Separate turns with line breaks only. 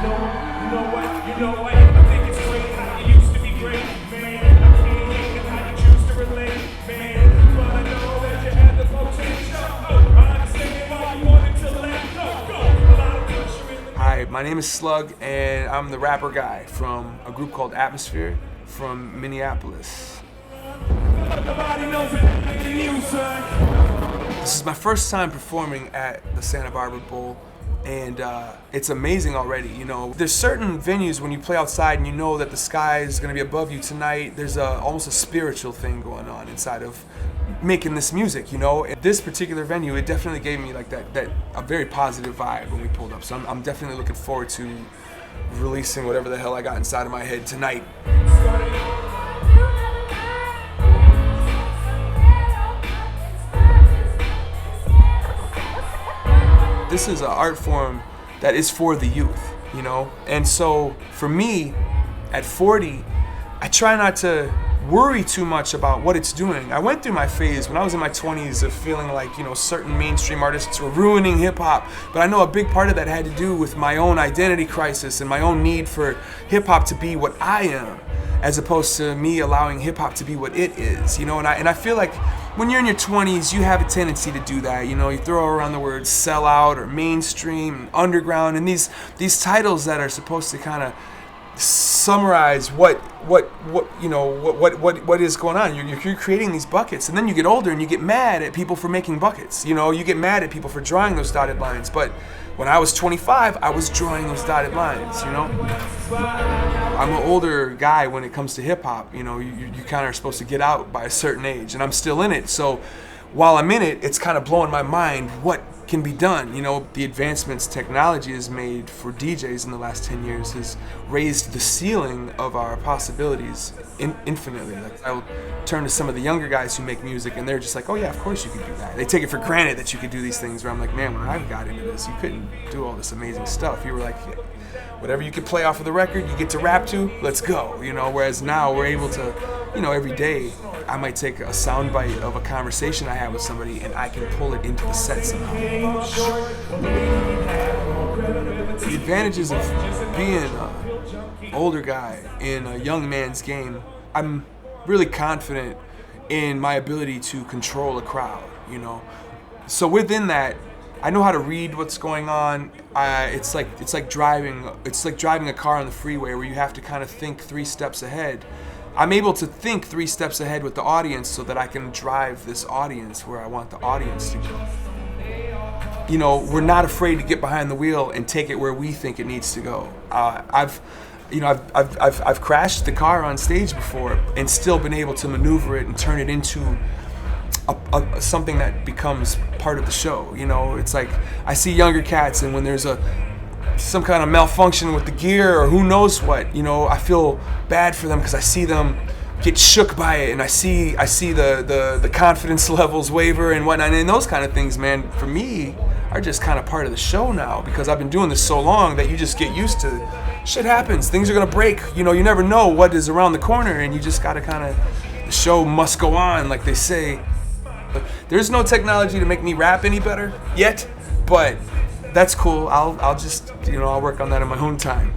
I think it's great how you used to be great, man. I can't hate how you choose to relate, man. But I know that you had the potential. I understand why you wanted to let go. A lot of pressure in the...
Hi, my name is Slug, and I'm the rapper guy from a group called Atmosphere from Minneapolis.
Nobody knows it than you, son.
This is my first time performing at the Santa Barbara Bowl, and it's amazing already. You know, there's certain venues when you play outside and you know that the sky is going to be above you tonight. There's almost a spiritual thing going on inside of making this music. You know, at this particular venue, it definitely gave me like that a very positive vibe when we pulled up. So I'm definitely looking forward to releasing whatever the hell I got inside of my head tonight. This is an art form that is for the youth, you know? And so for me, at 40, I try not to worry too much about what it's doing. I went through my phase when I was in my 20s of feeling like, you know, certain mainstream artists were ruining hip hop. But I know a big part of that had to do with my own identity crisis and my own need for hip hop to be what I am, as opposed to me allowing hip hop to be what it is, you know? And I feel like when you're in your 20s, you have a tendency to do that. You know, you throw around the words sellout or mainstream, underground, and these titles that are supposed to kind of summarize what is going on. You're creating these buckets, and then you get older and you get mad at people for making buckets. You know, you get mad at people for drawing those dotted lines. But when I was 25, I was drawing those dotted lines. You know, I'm an older guy when it comes to hip hop. You know, you kind of are supposed to get out by a certain age, and I'm still in it. So while I'm in it, it's kind of blowing my mind what can be done. You know, the advancements technology has made for DJs in the last 10 years has raised the ceiling of our possibilities infinitely. Like, I'll turn to some of the younger guys who make music and they're just like, oh yeah, of course you can do that. They take it for granted that you could do these things, where I'm like, man, when I got into this, you couldn't do all this amazing stuff. You were like, whatever you could play off of the record, you get to rap to, let's go, you know? Whereas now we're able to, you know, every day I might take a soundbite of a conversation I had with somebody and I can pull it into the set somehow. The advantages of being an older guy in a young man's game, I'm really confident in my ability to control a crowd, you know? So within that, I know how to read what's going on. It's like driving a car on the freeway where you have to kind of think 3 steps ahead. I'm able to think 3 steps ahead with the audience so that I can drive this audience where I want the audience to go. You know, we're not afraid to get behind the wheel and take it where we think it needs to go. I've crashed the car on stage before and still been able to maneuver it and turn it into something that becomes part of the show. You know, it's like I see younger cats, and when there's some kind of malfunction with the gear or who knows what, you know, I feel bad for them because I see them get shook by it, and I see the confidence levels waver and whatnot, and those kind of things, man, for me are just kind of part of the show now, because I've been doing this so long that you just get used to shit happens, things are gonna break, you know, you never know what is around the corner, and you just gotta kind of, the show must go on, like they say. There's no technology to make me rap any better yet, but that's cool. I'll just, you know, I'll work on that in my own time.